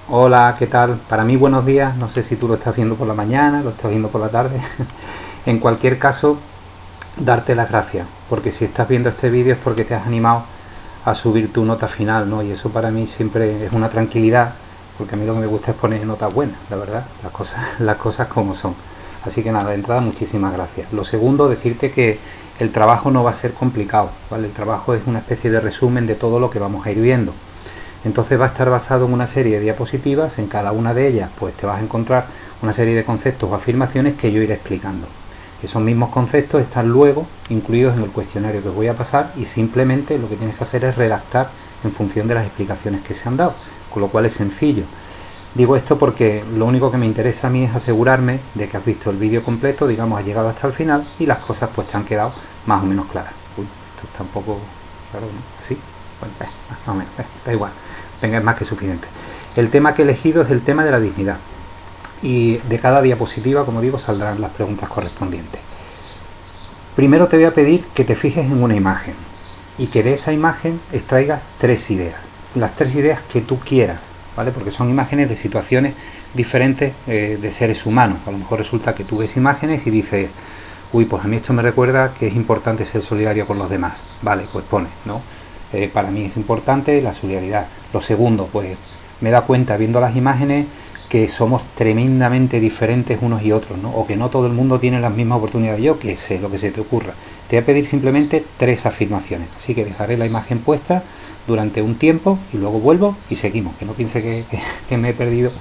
Hola, ¿qué tal? Para mí buenos días, no sé si tú lo estás viendo por la mañana, lo estás viendo por la tarde. En cualquier caso, darte las gracias, porque si estás viendo este vídeo es porque te has animado a subir tu nota final, ¿no? Y eso para mí siempre es una tranquilidad, porque a mí lo que me gusta es poner notas buenas, la verdad, las cosas como son. Así que nada, de entrada muchísimas gracias. Lo segundo, decirte que el trabajo no va a ser complicado, ¿vale? El trabajo es una especie de resumen de todo lo que vamos a ir viendo. Entonces va a estar basado en una serie de diapositivas, en cada una de ellas pues te vas a encontrar una serie de conceptos o afirmaciones que yo iré explicando. Esos mismos conceptos están luego incluidos en el cuestionario que os voy a pasar y simplemente lo que tienes que hacer es redactar en función de las explicaciones que se han dado, con lo cual es sencillo. Digo esto porque lo único que me interesa a mí es asegurarme de que has visto el vídeo completo, digamos, has llegado hasta el final y las cosas pues te han quedado más o menos claras. Uy, esto está un poco claro, ¿no? ¿Así? Bueno, más o menos, da igual. Venga, es más que suficiente. El tema que he elegido es el tema de la dignidad. Y de cada diapositiva, como digo, saldrán las preguntas correspondientes. Primero te voy a pedir que te fijes en una imagen y que de esa imagen extraigas 3 ideas. Las 3 ideas que tú quieras, ¿vale? Porque son imágenes de situaciones diferentes de seres humanos. A lo mejor resulta que tú ves imágenes y dices, uy, pues a mí esto me recuerda que es importante ser solidario con los demás. Vale, pues pone, ¿no? Para mí es importante la solidaridad. Lo segundo, pues me da cuenta viendo las imágenes que somos tremendamente diferentes unos y otros, ¿no? O que no todo el mundo tiene las mismas oportunidades. Yo qué sé, lo que se te ocurra. Te voy a pedir simplemente 3 afirmaciones. Así que dejaré la imagen puesta durante un tiempo y luego vuelvo y seguimos. Que no piense que me he perdido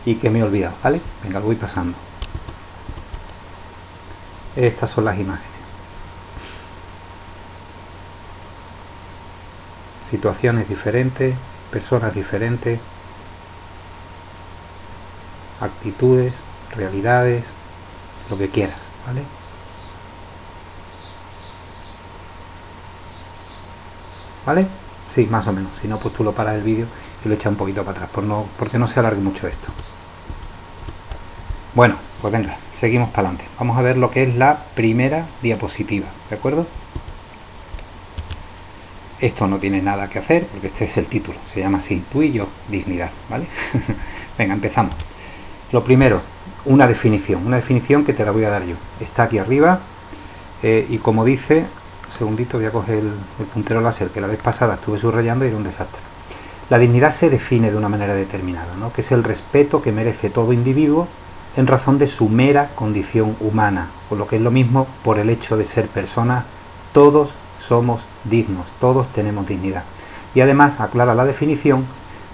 y que me he olvidado, ¿vale? Venga, lo voy pasando. Estas son las imágenes. Situaciones diferentes, personas diferentes, actitudes, realidades, lo que quieras, ¿vale? ¿Vale? Sí, más o menos. Si no, pues tú lo paras el vídeo y lo echas un poquito para atrás, porque no se alargue mucho esto. Bueno, pues venga, seguimos para adelante. Vamos a ver lo que es la primera diapositiva, ¿de acuerdo? Esto no tiene nada que hacer porque este es el título, se llama así, tú y yo, dignidad, ¿vale? Venga, empezamos. Lo primero, una definición que te la voy a dar yo. Está aquí arriba y como dice, un segundito, voy a coger el puntero láser que la vez pasada estuve subrayando y era un desastre. La dignidad se define de una manera determinada, ¿no? Que es el respeto que merece todo individuo en razón de su mera condición humana, o lo que es lo mismo, por el hecho de ser personas, todos somos dignos, todos tenemos dignidad. Y además aclara la definición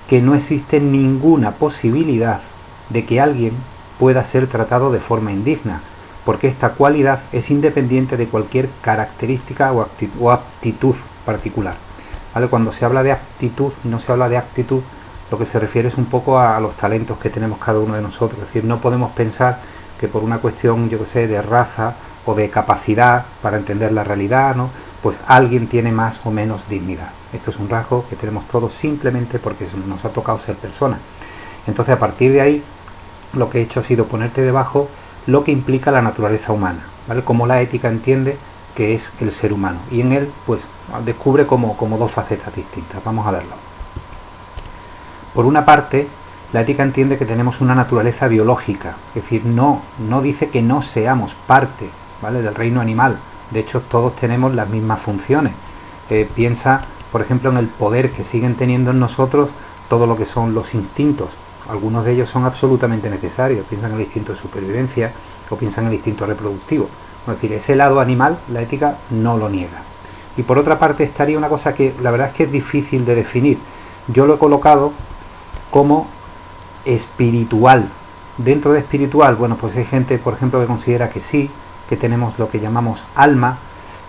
que no existe ninguna posibilidad de que alguien pueda ser tratado de forma indigna, porque esta cualidad es independiente de cualquier característica o aptitud particular. ¿Vale? Cuando se habla de aptitud y no se habla de actitud, lo que se refiere es un poco a los talentos que tenemos cada uno de nosotros. Es decir, no podemos pensar que por una cuestión, yo que sé, de raza o de capacidad para entender la realidad, ¿no? Pues alguien tiene más o menos dignidad. Esto es un rasgo que tenemos todos simplemente porque nos ha tocado ser personas. Entonces, a partir de ahí, lo que he hecho ha sido ponerte debajo lo que implica la naturaleza humana, ¿vale? Cómo la ética entiende que es el ser humano. Y en él, pues, descubre como 2 facetas distintas. Vamos a verlo. Por una parte, la ética entiende que tenemos una naturaleza biológica, es decir, no dice que no seamos parte, ¿vale?, del reino animal. De hecho, todos tenemos las mismas funciones. Piensa, por ejemplo, en el poder que siguen teniendo en nosotros todo lo que son los instintos. Algunos de ellos son absolutamente necesarios. Piensa en el instinto de supervivencia o piensa en el instinto reproductivo. Es decir, ese lado animal, la ética no lo niega. Y por otra parte estaría una cosa que la verdad es que es difícil de definir. Yo lo he colocado como espiritual. Dentro de espiritual, bueno, pues hay gente, por ejemplo, que considera que sí, que tenemos lo que llamamos alma.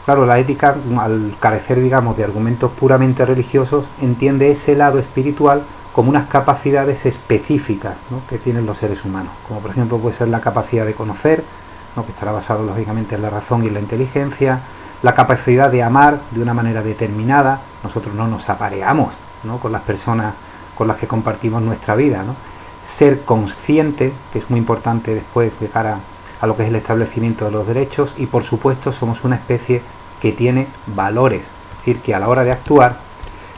Claro, la ética, al carecer, digamos, de argumentos puramente religiosos, entiende ese lado espiritual como unas capacidades específicas, ¿no?, que tienen los seres humanos, como por ejemplo puede ser la capacidad de conocer, ¿no?, que estará basado lógicamente en la razón y la inteligencia, la capacidad de amar de una manera determinada. Nosotros no nos apareamos, ¿no?, con las personas con las que compartimos nuestra vida, ¿no? Ser consciente, que es muy importante después de cara a lo que es el establecimiento de los derechos, y por supuesto somos una especie que tiene valores, es decir, que a la hora de actuar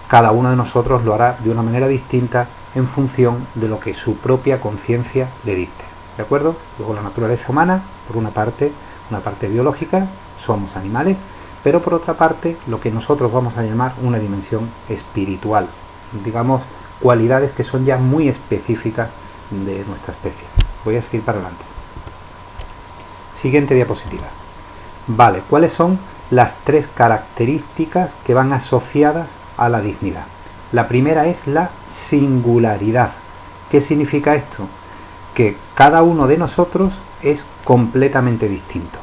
cada uno de nosotros lo hará de una manera distinta en función de lo que su propia conciencia le dicte, ¿de acuerdo? Luego la naturaleza humana, por una parte biológica, somos animales, pero por otra parte lo que nosotros vamos a llamar una dimensión espiritual, digamos cualidades que son ya muy específicas de nuestra especie. Voy a seguir para adelante. Siguiente diapositiva. Vale, ¿cuáles son las tres características que van asociadas a la dignidad? La primera es la singularidad. ¿Qué significa esto? Que cada uno de nosotros es completamente distinto.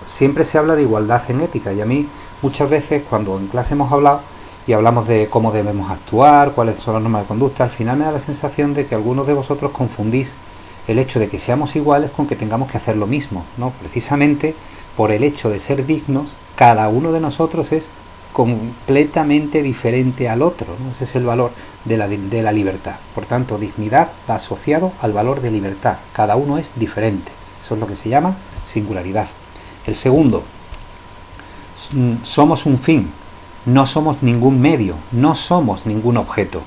Siempre se habla de igualdad en ética y a mí muchas veces cuando en clase hemos hablado y hablamos de cómo debemos actuar, cuáles son las normas de conducta, al final me da la sensación de que algunos de vosotros confundís el hecho de que seamos iguales con que tengamos que hacer lo mismo, ¿no? Precisamente por el hecho de ser dignos, cada uno de nosotros es completamente diferente al otro, ¿no? Ese es el valor de la libertad. Por tanto, dignidad va asociado al valor de libertad. Cada uno es diferente. Eso es lo que se llama singularidad. El segundo, somos un fin, no somos ningún medio, no somos ningún objeto.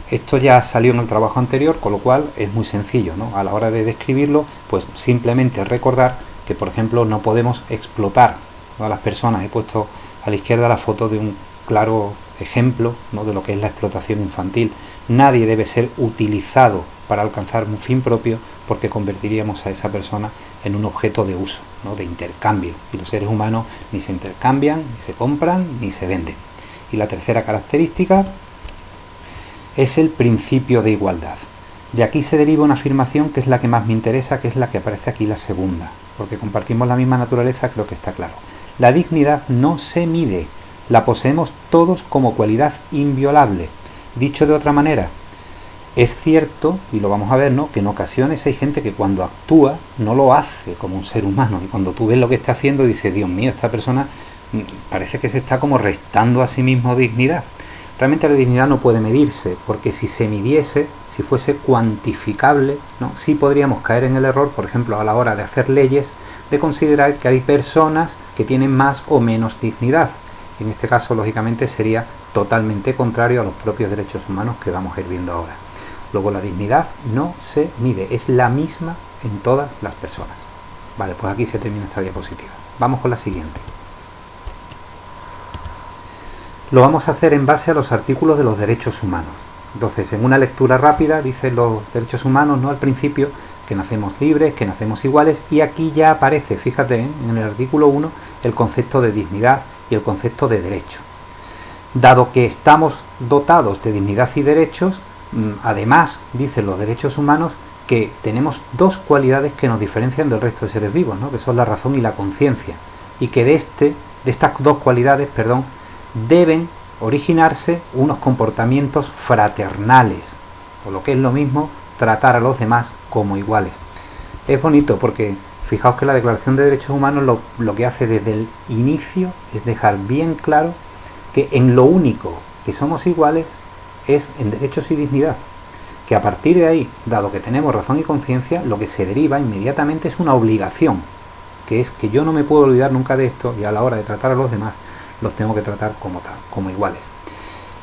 Esto ya salió en el trabajo anterior, con lo cual es muy sencillo, ¿no? A la hora de describirlo, pues simplemente recordar que, por ejemplo, no podemos explotar, ¿no?, a las personas. He puesto a la izquierda la foto de un claro ejemplo, ¿no?, de lo que es la explotación infantil. Nadie debe ser utilizado para alcanzar un fin propio, porque convertiríamos a esa persona en un objeto de uso, ¿no?, de intercambio. Y los seres humanos ni se intercambian, ni se compran, ni se venden. Y la tercera característica es el principio de igualdad. De aquí se deriva una afirmación que es la que más me interesa, que es la que aparece aquí, la segunda, porque compartimos la misma naturaleza, creo que está claro. La dignidad no se mide, la poseemos todos como cualidad inviolable. Dicho de otra manera, es cierto, y lo vamos a ver, ¿no?, que en ocasiones hay gente que cuando actúa no lo hace como un ser humano, y cuando tú ves lo que está haciendo dices, Dios mío, esta persona parece que se está como restando a sí mismo dignidad. Realmente la dignidad no puede medirse, porque si se midiese, si fuese cuantificable, ¿no?, sí podríamos caer en el error, por ejemplo, a la hora de hacer leyes, de considerar que hay personas que tienen más o menos dignidad. En este caso, lógicamente, sería totalmente contrario a los propios derechos humanos que vamos a ir viendo ahora. Luego, la dignidad no se mide, es la misma en todas las personas. Vale, pues aquí se termina esta diapositiva. Vamos con la siguiente. Lo vamos a hacer en base a los artículos de los derechos humanos. Entonces, en una lectura rápida, dicen los derechos humanos, ¿no?, al principio, que nacemos libres, que nacemos iguales, y aquí ya aparece, fíjate, en el artículo 1, el concepto de dignidad y el concepto de derecho. Dado que estamos dotados de dignidad y derechos, además, dicen los derechos humanos, que tenemos dos cualidades que nos diferencian del resto de seres vivos, ¿no?, que son la razón y la conciencia, y que de estas dos cualidades, deben originarse unos comportamientos fraternales, o lo que es lo mismo, tratar a los demás como iguales. Es bonito porque fijaos que la Declaración de Derechos Humanos lo que hace desde el inicio es dejar bien claro que en lo único que somos iguales es en derechos y dignidad, que a partir de ahí, dado que tenemos razón y conciencia, lo que se deriva inmediatamente es una obligación, que es que yo no me puedo olvidar nunca de esto, y a la hora de tratar a los demás los tengo que tratar como tal, como iguales.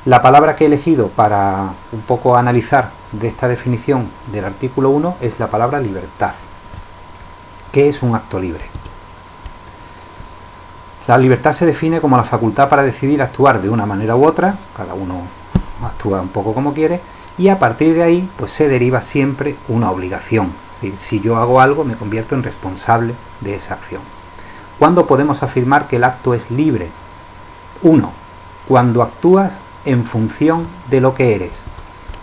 La palabra que he elegido para un poco analizar de esta definición del artículo 1 es la palabra libertad. ¿Qué es un acto libre? La libertad se define como la facultad para decidir actuar de una manera u otra, cada uno actúa un poco como quiere, y a partir de ahí pues se deriva siempre una obligación. Es decir, si yo hago algo me convierto en responsable de esa acción. ¿Cuándo podemos afirmar que el acto es libre? 1. Cuando actúas en función de lo que eres.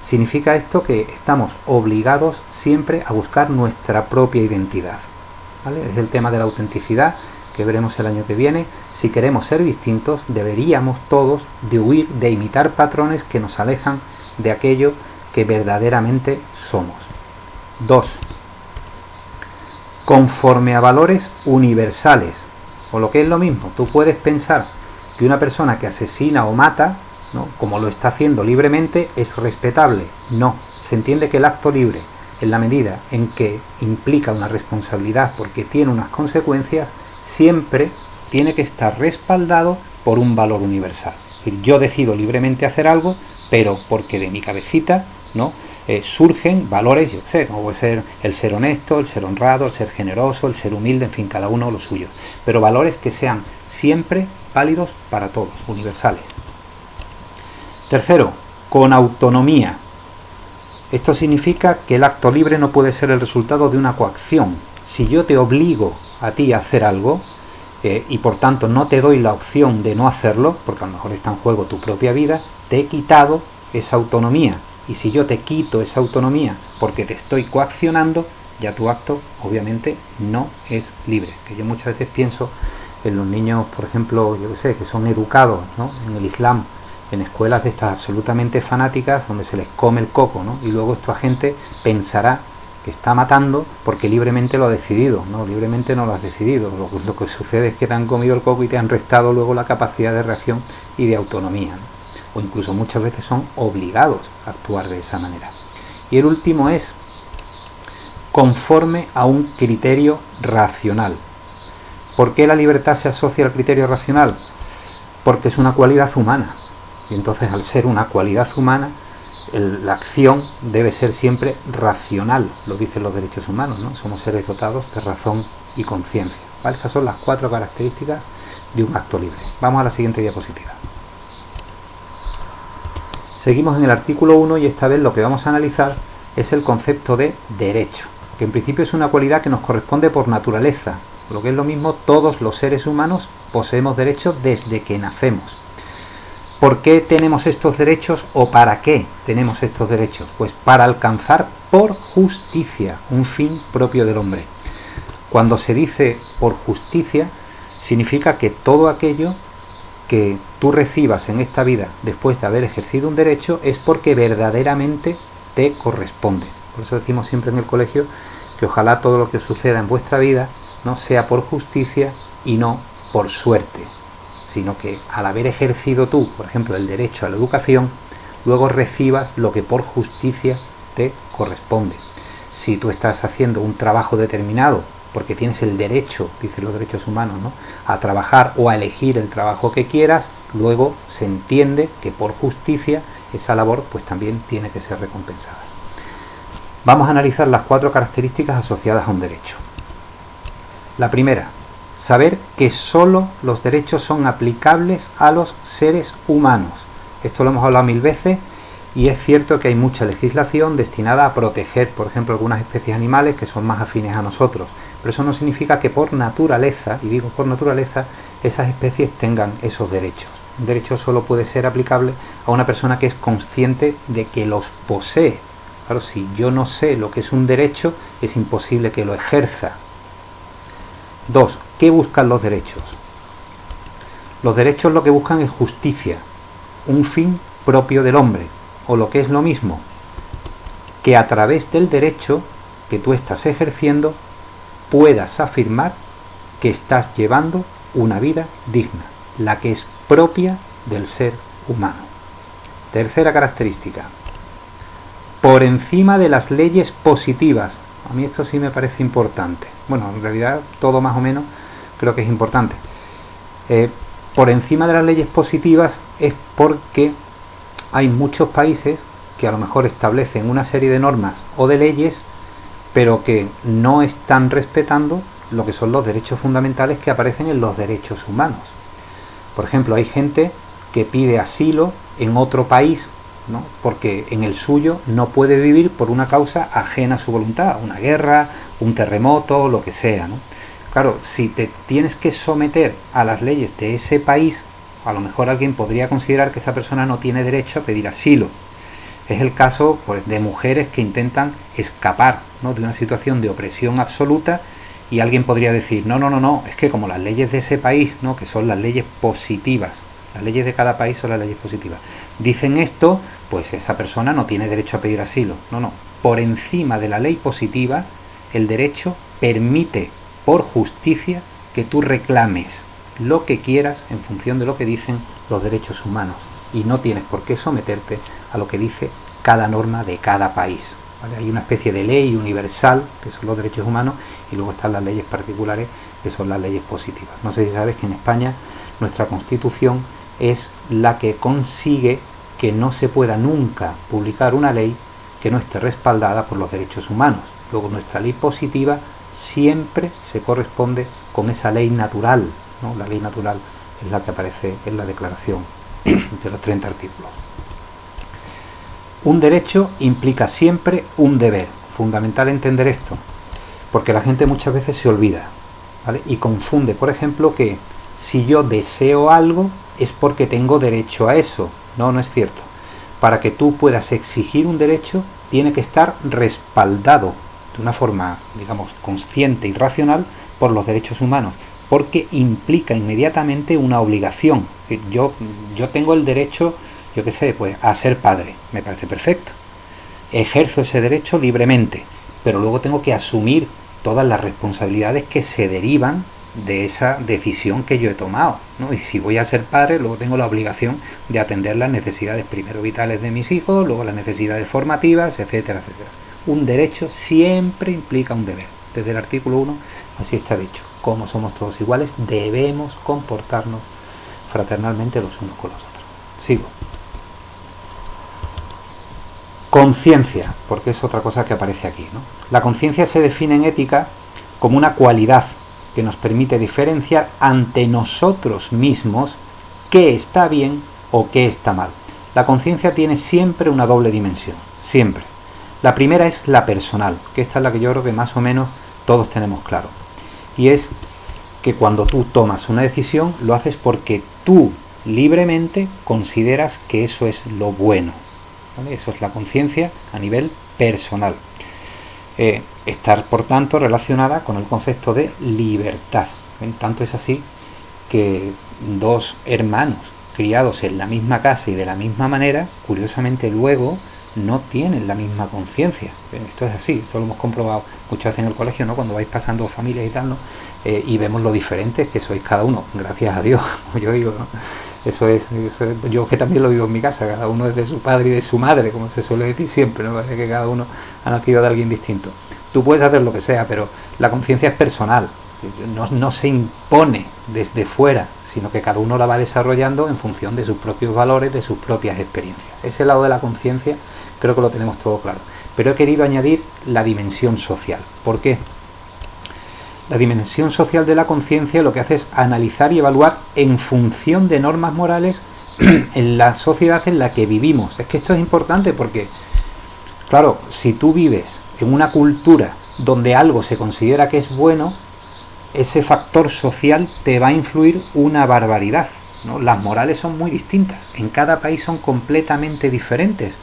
Significa esto que estamos obligados siempre a buscar nuestra propia identidad, ¿vale? Es el tema de la autenticidad que veremos el año que viene. Si queremos ser distintos, deberíamos todos de huir de imitar patrones que nos alejan de aquello que verdaderamente somos. 2. Conforme a valores universales, o lo que es lo mismo, tú puedes pensar que una persona que asesina o mata, ¿no?, como lo está haciendo libremente, es respetable. No, se entiende que el acto libre, en la medida en que implica una responsabilidad porque tiene unas consecuencias, siempre tiene que estar respaldado por un valor universal. Es decir, yo decido libremente hacer algo, pero porque de mi cabecita, ¿no?, surgen valores, yo sé, como puede ser el ser honesto, el ser honrado, el ser generoso, el ser humilde, en fin, cada uno los suyos. Pero valores que sean siempre válidos para todos, universales. Tercero, con autonomía. Esto significa que el acto libre no puede ser el resultado de una coacción. Si yo te obligo a ti a hacer algo, y por tanto no te doy la opción de no hacerlo, porque a lo mejor está en juego tu propia vida, te he quitado esa autonomía. Y si yo te quito esa autonomía porque te estoy coaccionando, ya tu acto obviamente no es libre. Que yo muchas veces pienso en los niños, por ejemplo, yo que sé, que son educados, ¿no?, en el Islam, en escuelas de estas absolutamente fanáticas donde se les come el coco, ¿no?, y luego esta gente pensará que está matando porque libremente lo ha decidido. No, libremente no lo has decidido. Lo que sucede es que te han comido el coco y te han restado luego la capacidad de reacción y de autonomía, ¿no?, o incluso muchas veces son obligados a actuar de esa manera. Y el último es conforme a un criterio racional. ¿Por qué la libertad se asocia al criterio racional? Porque es una cualidad humana, y entonces al ser una cualidad humana, la acción debe ser siempre racional, lo dicen los derechos humanos, ¿no? Somos seres dotados de razón y conciencia, ¿vale? Esas son las 4 características de un acto libre. Vamos a la siguiente diapositiva. Seguimos en el artículo 1 y esta vez lo que vamos a analizar es el concepto de derecho, que en principio es una cualidad que nos corresponde por naturaleza. Lo que es lo mismo, todos los seres humanos poseemos derechos desde que nacemos. ¿Por qué tenemos estos derechos o para qué tenemos estos derechos? Pues para alcanzar por justicia un fin propio del hombre. Cuando se dice por justicia, significa que todo aquello que tú recibas en esta vida después de haber ejercido un derecho es porque verdaderamente te corresponde. Por eso decimos siempre en el colegio que ojalá todo lo que suceda en vuestra vida no sea por justicia y no por suerte, sino que al haber ejercido tú, por ejemplo, el derecho a la educación, luego recibas lo que por justicia te corresponde. Si tú estás haciendo un trabajo determinado, porque tienes el derecho, dicen los derechos humanos, ¿no?, a trabajar o a elegir el trabajo que quieras, luego se entiende que por justicia esa labor pues también tiene que ser recompensada. Vamos a analizar las 4 características asociadas a un derecho. La primera, saber que solo los derechos son aplicables a los seres humanos. Esto lo hemos hablado 1000 veces y es cierto que hay mucha legislación destinada a proteger, por ejemplo, algunas especies animales que son más afines a nosotros. Pero eso no significa que por naturaleza, y digo por naturaleza, esas especies tengan esos derechos. Un derecho solo puede ser aplicable a una persona que es consciente de que los posee. Claro, si yo no sé lo que es un derecho, es imposible que lo ejerza. 2. ¿Qué buscan los derechos? Los derechos lo que buscan es justicia, un fin propio del hombre, o lo que es lo mismo, que a través del derecho que tú estás ejerciendo puedas afirmar que estás llevando una vida digna, la que es propia del ser humano. Tercera característica, por encima de las leyes positivas. A mí esto sí me parece importante. Bueno, en realidad todo más o menos creo que es importante. Por encima de las leyes positivas es porque hay muchos países que a lo mejor establecen una serie de normas o de leyes, pero que no están respetando lo que son los derechos fundamentales que aparecen en los derechos humanos. Por ejemplo, hay gente que pide asilo en otro país, ¿no?, porque en el suyo no puede vivir por una causa ajena a su voluntad, una guerra, un terremoto, lo que sea, ¿no? Claro, si te tienes que someter a las leyes de ese país, a lo mejor alguien podría considerar que esa persona no tiene derecho a pedir asilo. Es el caso, pues, de mujeres que intentan escapar, ¿no?, de una situación de opresión absoluta, y alguien podría decir, no, es que como las leyes de ese país, ¿no?, que son las leyes positivas, las leyes de cada país son las leyes positivas, dicen esto, pues esa persona no tiene derecho a pedir asilo. No, por encima de la ley positiva, el derecho permite, por justicia, que tú reclames lo que quieras en función de lo que dicen los derechos humanos, y no tienes por qué someterte a lo que dice cada norma de cada país, ¿vale? Hay una especie de ley universal, que son los derechos humanos, y luego están las leyes particulares, que son las leyes positivas. No sé si sabes que en España nuestra Constitución es la que consigue que no se pueda nunca publicar una ley que no esté respaldada por los derechos humanos. Luego nuestra ley positiva siempre se corresponde con esa ley natural, ¿no? La ley natural es la que aparece en la Declaración de los 30 artículos. Un derecho implica siempre un deber. Fundamental entender esto, porque la gente muchas veces se olvida, ¿vale? Y confunde, por ejemplo, que si yo deseo algo es porque tengo derecho a eso. No, no es cierto. Para que tú puedas exigir un derecho, tiene que estar respaldado de una forma, digamos, consciente y racional por los derechos humanos, porque implica inmediatamente una obligación. Yo tengo el derecho, yo qué sé, pues a ser padre, me parece perfecto. Ejerzo ese derecho libremente, pero luego tengo que asumir todas las responsabilidades que se derivan de esa decisión que yo he tomado, ¿no? Y si voy a ser padre, luego tengo la obligación de atender las necesidades primero vitales de mis hijos, luego las necesidades formativas, etcétera, etcétera. Un derecho siempre implica un deber. Desde el artículo 1 así está dicho. Como somos todos iguales, debemos comportarnos fraternalmente los unos con los otros. Sigo. Conciencia, porque es otra cosa que aparece aquí, ¿no? La conciencia se define en ética como una cualidad que nos permite diferenciar ante nosotros mismos qué está bien o qué está mal. La conciencia tiene siempre una doble dimensión, siempre. La primera es la personal, que esta es la que yo creo que más o menos todos tenemos claro. Y es que cuando tú tomas una decisión, lo haces porque tú libremente consideras que eso es lo bueno, ¿vale? Eso es la conciencia a nivel personal. Estar, por tanto, relacionada con el concepto de libertad. Tanto es así que dos hermanos criados en la misma casa y de la misma manera, curiosamente luego no tienen la misma conciencia. Esto es así, esto lo hemos comprobado muchas veces en el colegio, ¿no? Cuando vais pasando familias y tal, ¿no? Y vemos lo diferentes que sois cada uno, gracias a Dios, como yo digo, ¿no? Eso es, yo que también lo vivo en mi casa, cada uno es de su padre y de su madre, como se suele decir siempre, ¿no? Parece que cada uno ha nacido de alguien distinto. Tú puedes hacer lo que sea, pero la conciencia es personal, no se impone desde fuera, sino que cada uno la va desarrollando en función de sus propios valores, de sus propias experiencias. Ese lado de la conciencia creo que lo tenemos todo claro. Pero he querido añadir la dimensión social. ¿Por qué? La dimensión social de la conciencia lo que hace es analizar y evaluar en función de normas morales en la sociedad en la que vivimos. Es que esto es importante porque, claro, si tú vives en una cultura donde algo se considera que es bueno, ese factor social te va a influir una barbaridad, ¿no? Las morales son muy distintas, en cada país son completamente diferentes,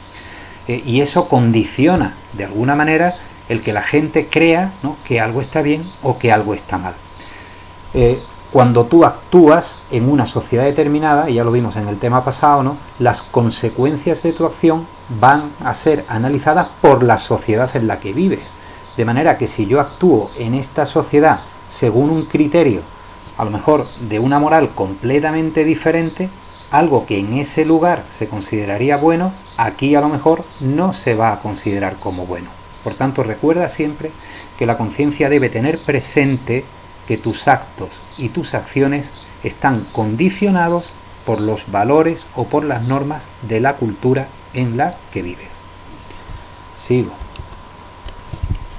y eso condiciona de alguna manera el que la gente crea, ¿no?, que algo está bien o que algo está mal. Cuando tú actúas en una sociedad determinada, y ya lo vimos en el tema pasado, ¿no?, las consecuencias de tu acción van a ser analizadas por la sociedad en la que vives. De manera que si yo actúo en esta sociedad según un criterio, a lo mejor de una moral completamente diferente, algo que en ese lugar se consideraría bueno, aquí a lo mejor no se va a considerar como bueno. Por tanto, recuerda siempre que la conciencia debe tener presente que tus actos y tus acciones están condicionados por los valores o por las normas de la cultura en la que vives. Sigo.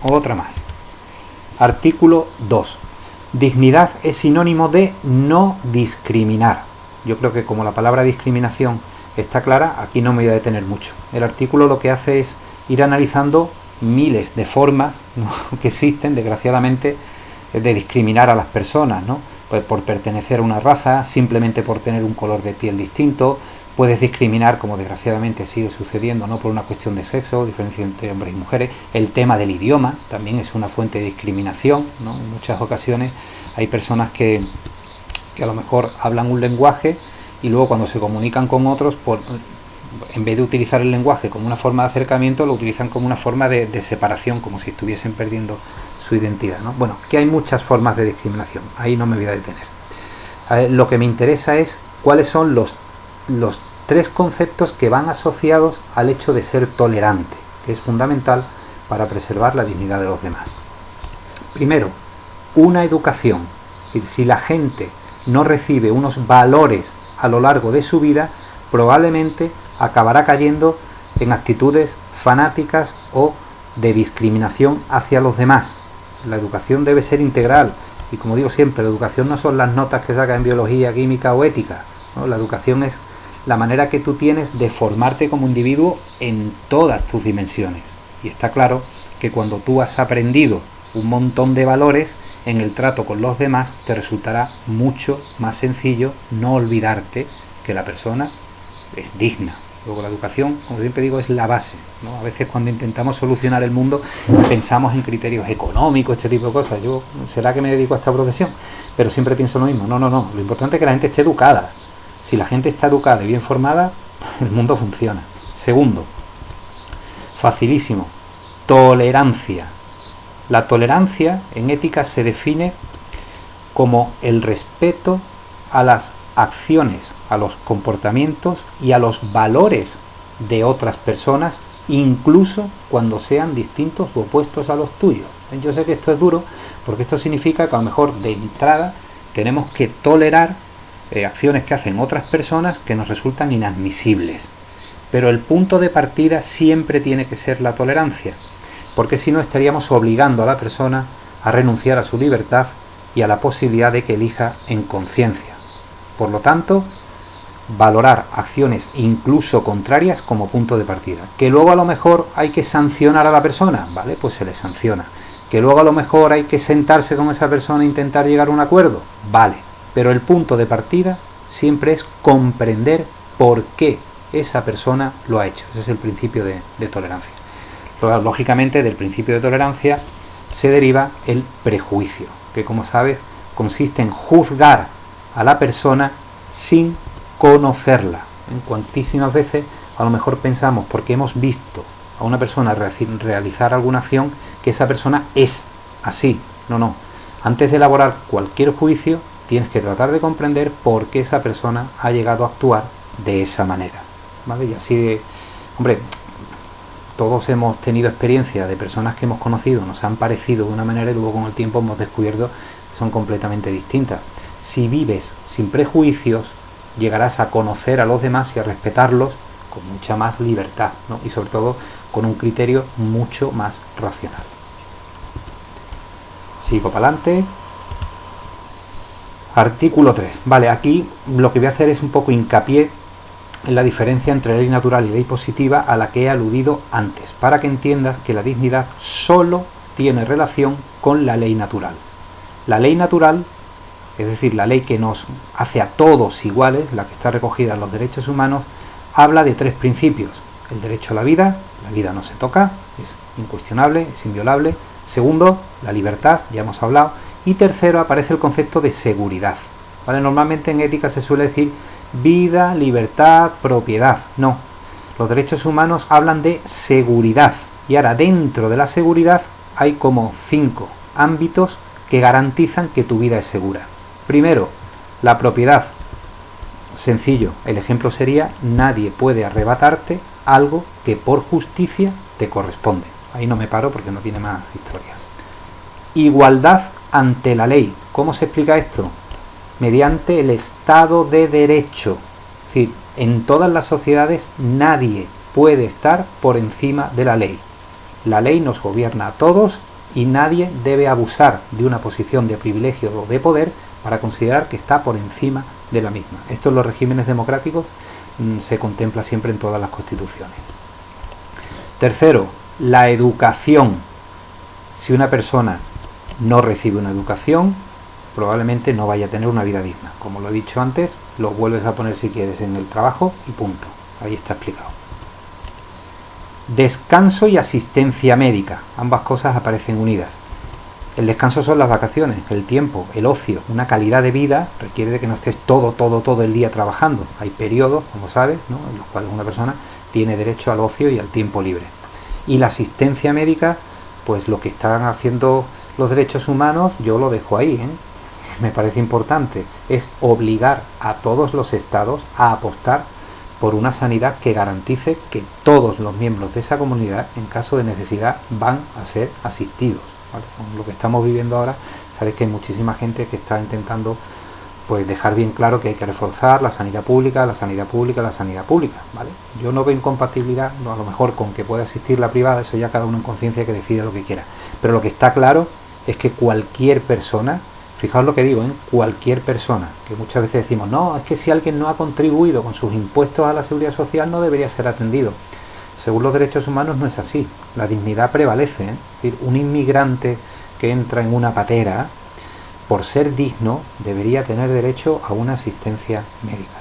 Otra más. Artículo 2. Dignidad es sinónimo de no discriminar. Yo creo que como la palabra discriminación está clara, aquí no me voy a detener mucho. El artículo lo que hace es ir analizando miles de formas, ¿no?, que existen, desgraciadamente, de discriminar a las personas, ¿no? Pues por pertenecer a una raza, simplemente por tener un color de piel distinto. Puedes discriminar, como desgraciadamente sigue sucediendo, ¿no?, por una cuestión de sexo, diferencia entre hombres y mujeres. El tema del idioma también es una fuente de discriminación, ¿no? En muchas ocasiones hay personas que a lo mejor hablan un lenguaje y luego cuando se comunican con otros, en vez de utilizar el lenguaje como una forma de acercamiento, lo utilizan como una forma de separación, como si estuviesen perdiendo su identidad, ¿no? Bueno, que hay muchas formas de discriminación, ahí no me voy a detener. Lo que me interesa es cuáles son los tres conceptos que van asociados al hecho de ser tolerante, que es fundamental para preservar la dignidad de los demás. Primero, una educación. Es decir, si la gente no recibe unos valores a lo largo de su vida, probablemente acabará cayendo en actitudes fanáticas o de discriminación hacia los demás. La educación debe ser integral y, como digo siempre, la educación no son las notas que sacas en biología, química o ética, ¿no? La educación es la manera que tú tienes de formarte como individuo en todas tus dimensiones. Y está claro que cuando tú has aprendido un montón de valores, en el trato con los demás te resultará mucho más sencillo no olvidarte que la persona es digna. Luego la educación, como siempre digo, es la base, ¿no? A veces cuando intentamos solucionar el mundo pensamos en criterios económicos, este tipo de cosas. Yo, ¿será que me dedico a esta profesión? Pero siempre pienso lo mismo. No. Lo importante es que la gente esté educada. Si la gente está educada y bien formada, el mundo funciona. Segundo, facilísimo, tolerancia. La tolerancia en ética se define como el respeto a las acciones, a los comportamientos y a los valores de otras personas, incluso cuando sean distintos u opuestos a los tuyos. Yo sé que esto es duro, porque esto significa que a lo mejor de entrada tenemos que tolerar acciones que hacen otras personas que nos resultan inadmisibles. Pero el punto de partida siempre tiene que ser la tolerancia, porque si no estaríamos obligando a la persona a renunciar a su libertad y a la posibilidad de que elija en conciencia. Por lo tanto, valorar acciones incluso contrarias como punto de partida. Que luego a lo mejor hay que sancionar a la persona, ¿vale? Pues se le sanciona. Que luego a lo mejor hay que sentarse con esa persona e intentar llegar a un acuerdo, vale. Pero el punto de partida siempre es comprender por qué esa persona lo ha hecho. Ese es el principio de tolerancia. Lógicamente, del principio de tolerancia se deriva el prejuicio, que como sabes consiste en juzgar a la persona sin conocerla. En cuantísimas veces a lo mejor pensamos, porque hemos visto a una persona realizar alguna acción, que esa persona es así. No. Antes de elaborar cualquier juicio, tienes que tratar de comprender por qué esa persona ha llegado a actuar de esa manera, ¿vale? Y así, hombre, todos hemos tenido experiencia de personas que hemos conocido, nos han parecido de una manera y luego con el tiempo hemos descubierto que son completamente distintas. Si vives sin prejuicios, llegarás a conocer a los demás y a respetarlos con mucha más libertad, ¿no? Y sobre todo con un criterio mucho más racional. Sigo para adelante. Artículo 3. Vale, aquí lo que voy a hacer es un poco hincapié en la diferencia entre ley natural y ley positiva a la que he aludido antes, para que entiendas que la dignidad solo tiene relación con la ley natural. La ley natural, es decir, la ley que nos hace a todos iguales, la que está recogida en los derechos humanos, habla de tres principios. El derecho a la vida no se toca, es incuestionable, es inviolable. Segundo, la libertad, ya hemos hablado. Y tercero, aparece el concepto de seguridad, ¿vale? Normalmente en ética se suele decir vida, libertad, propiedad. No, los derechos humanos hablan de seguridad. Y ahora dentro de la seguridad hay como 5 ámbitos que garantizan que tu vida es segura. Primero, la propiedad. Sencillo, el ejemplo sería: nadie puede arrebatarte algo que por justicia te corresponde. Ahí no me paro porque no tiene más historia. Igualdad ante la ley. ¿Cómo se explica esto? Mediante el Estado de Derecho. Es decir, en todas las sociedades nadie puede estar por encima de la ley. La ley nos gobierna a todos y nadie debe abusar de una posición de privilegio o de poder para considerar que está por encima de la misma. Esto en los regímenes democráticos se contempla siempre en todas las constituciones. Tercero, la educación. Si una persona no recibe una educación, probablemente no vaya a tener una vida digna. Como lo he dicho antes, lo vuelves a poner si quieres en el trabajo y punto. Ahí está explicado. Descanso y asistencia médica. Ambas cosas aparecen unidas. El descanso son las vacaciones, el tiempo, el ocio. Una calidad de vida requiere de que no estés todo el día trabajando. Hay periodos, como sabes, ¿no?, en los cuales una persona tiene derecho al ocio y al tiempo libre. Y la asistencia médica, pues lo que están haciendo los derechos humanos, yo lo dejo ahí, me parece importante, es obligar a todos los estados a apostar por una sanidad que garantice que todos los miembros de esa comunidad, en caso de necesidad, van a ser asistidos, ¿vale? Con lo que estamos viviendo ahora, sabéis que hay muchísima gente que está intentando pues dejar bien claro que hay que reforzar la sanidad pública, la sanidad pública, la sanidad pública, ¿vale? Yo no veo incompatibilidad, no, a lo mejor con que pueda existir la privada, eso ya cada uno en conciencia que decide lo que quiera. Pero lo que está claro es que cualquier persona, fijaos lo que digo, cualquier persona, que muchas veces decimos, no, es que si alguien no ha contribuido con sus impuestos a la seguridad social no debería ser atendido. Según los derechos humanos no es así, la dignidad prevalece, ¿eh? Es decir, un inmigrante que entra en una patera, por ser digno, debería tener derecho a una asistencia médica.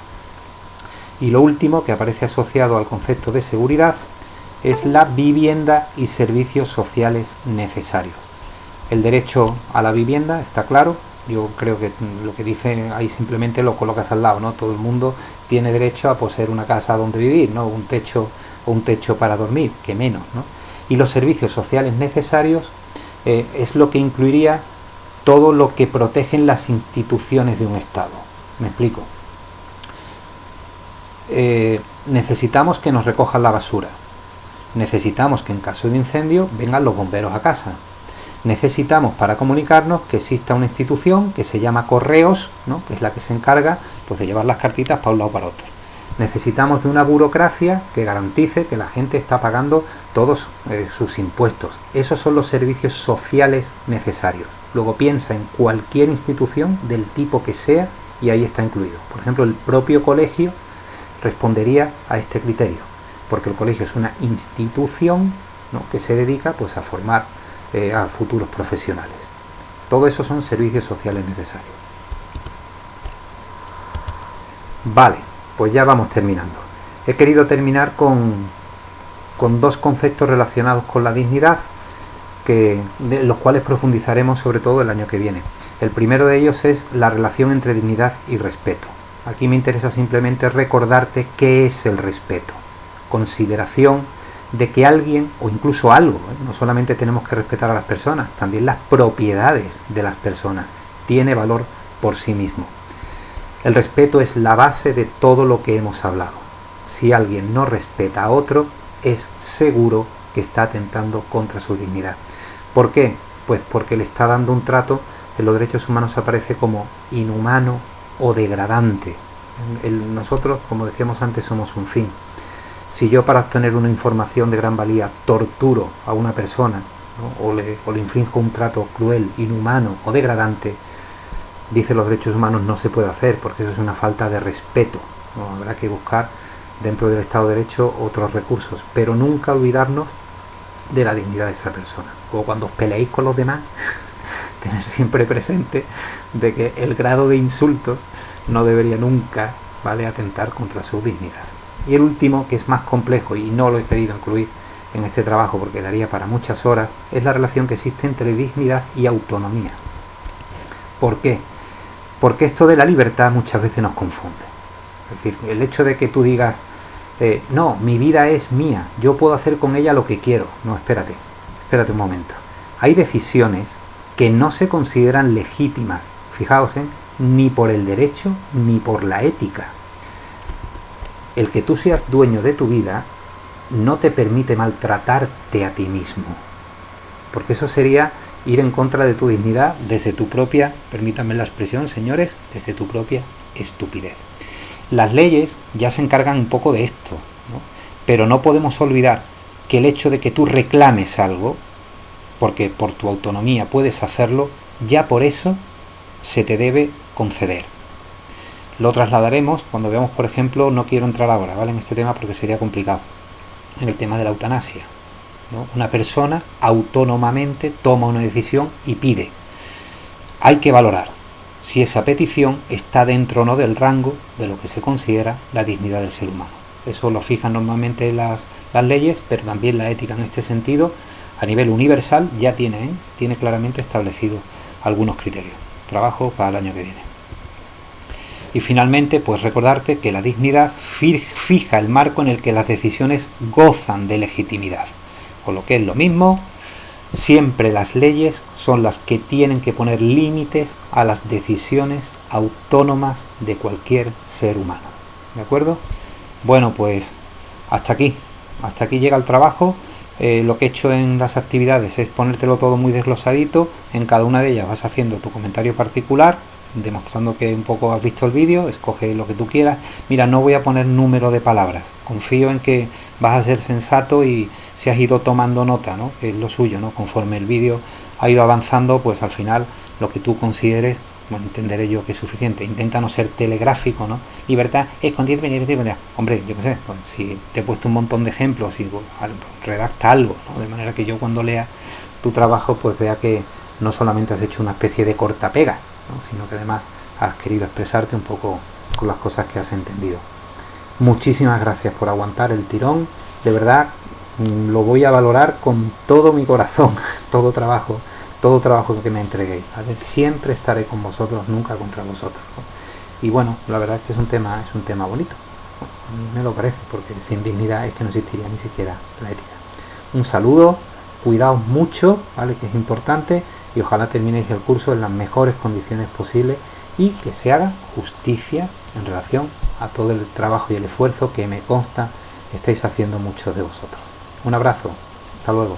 Y lo último que aparece asociado al concepto de seguridad es la vivienda y servicios sociales necesarios. El derecho a la vivienda está claro, yo creo que lo que dice ahí simplemente lo colocas al lado, ¿no? Todo el mundo tiene derecho a poseer una casa donde vivir, ¿no? Un techo para dormir, que menos, ¿no? Y los servicios sociales necesarios es lo que incluiría todo lo que protegen las instituciones de un Estado. Me explico. Necesitamos que nos recojan la basura. Necesitamos que en caso de incendio vengan los bomberos a casa. Necesitamos para comunicarnos que exista una institución que se llama Correos, ¿no? Que es la que se encarga, pues, de llevar las cartitas para un lado o para otro. Necesitamos de una burocracia que garantice que la gente está pagando todos sus impuestos. Esos son los servicios sociales necesarios. Luego piensa en cualquier institución del tipo que sea y ahí está incluido. Por ejemplo, el propio colegio respondería a este criterio, porque el colegio es una institución, ¿no? Que se dedica, pues, a formar a futuros profesionales. Todo eso son servicios sociales necesarios. Vale, pues ya vamos terminando. He querido terminar con dos conceptos relacionados con la dignidad, de los cuales profundizaremos sobre todo el año que viene. El primero de ellos es la relación entre dignidad y respeto. Aquí me interesa simplemente recordarte qué es el respeto. Consideración de que alguien o incluso algo, no solamente tenemos que respetar a las personas, también las propiedades de las personas, tiene valor por sí mismo. El respeto es la base de todo lo que hemos hablado. Si alguien no respeta a otro, es seguro que está atentando contra su dignidad. ¿Por qué? Pues porque le está dando un trato, en los derechos humanos aparece como inhumano o degradante. Nosotros, como decíamos antes, somos un fin. Si yo, para obtener una información de gran valía, torturo a una persona, ¿no? o le infrinjo un trato cruel, inhumano o degradante, dice los derechos humanos, no se puede hacer, porque eso es una falta de respeto, ¿no? Habrá que buscar dentro del Estado de Derecho otros recursos, pero nunca olvidarnos de la dignidad de esa persona. O cuando os peleéis con los demás, tener siempre presente de que el grado de insultos no debería nunca, ¿vale?, atentar contra su dignidad. Y el último, que es más complejo y no lo he querido incluir en este trabajo porque daría para muchas horas, es la relación que existe entre dignidad y autonomía. ¿Por qué? Porque esto de la libertad muchas veces nos confunde. Es decir, el hecho de que tú digas, no, mi vida es mía, yo puedo hacer con ella lo que quiero. No, espérate un momento. Hay decisiones que no se consideran legítimas, fijaos, ni por el derecho ni por la ética. El que tú seas dueño de tu vida no te permite maltratarte a ti mismo, porque eso sería ir en contra de tu dignidad desde tu propia, permítanme la expresión, señores, desde tu propia estupidez. Las leyes ya se encargan un poco de esto, ¿no? Pero no podemos olvidar que el hecho de que tú reclames algo, porque por tu autonomía puedes hacerlo, ya por eso se te debe conceder. Lo trasladaremos cuando veamos, por ejemplo, no quiero entrar ahora, ¿vale?, en este tema porque sería complicado, en el tema de la eutanasia, ¿no? Una persona autónomamente toma una decisión y pide. Hay que valorar si esa petición está dentro o no del rango de lo que se considera la dignidad del ser humano. Eso lo fijan normalmente las leyes, pero también la ética en este sentido, a nivel universal, ya tiene claramente establecido algunos criterios. Trabajo para el año que viene. Y finalmente, pues recordarte que la dignidad fija el marco en el que las decisiones gozan de legitimidad. Con lo que es lo mismo, siempre las leyes son las que tienen que poner límites a las decisiones autónomas de cualquier ser humano. ¿De acuerdo? Bueno, pues hasta aquí llega el trabajo. Lo que he hecho en las actividades es ponértelo todo muy desglosadito. En cada una de ellas vas haciendo tu comentario particular, demostrando que un poco has visto el vídeo, escoge lo que tú quieras. Mira, no voy a poner número de palabras, confío en que vas a ser sensato y si has ido tomando nota, ¿no? Que es lo suyo, ¿no? Conforme el vídeo ha ido avanzando, pues al final lo que tú consideres, bueno, entenderé yo que es suficiente. Intenta no ser telegráfico, ¿no? Libertad es hombre, yo qué sé, pues, si te he puesto un montón de ejemplos y pues, redacta algo, ¿no? De manera que yo cuando lea tu trabajo pues vea que no solamente has hecho una especie de corta-pega, ¿no? Sino que además has querido expresarte un poco con las cosas que has entendido. Muchísimas gracias por aguantar el tirón, de verdad lo voy a valorar con todo mi corazón, todo trabajo que me entreguéis, ¿vale? Siempre estaré con vosotros, nunca contra vosotros, ¿no? Y bueno, la verdad es que es un tema bonito, a mí me lo parece, porque sin dignidad es que no existiría ni siquiera la ética. Un saludo, cuidaos mucho, ¿vale? Que es importante, y ojalá terminéis el curso en las mejores condiciones posibles y que se haga justicia en relación a todo el trabajo y el esfuerzo que me consta estáis haciendo muchos de vosotros. Un abrazo, hasta luego.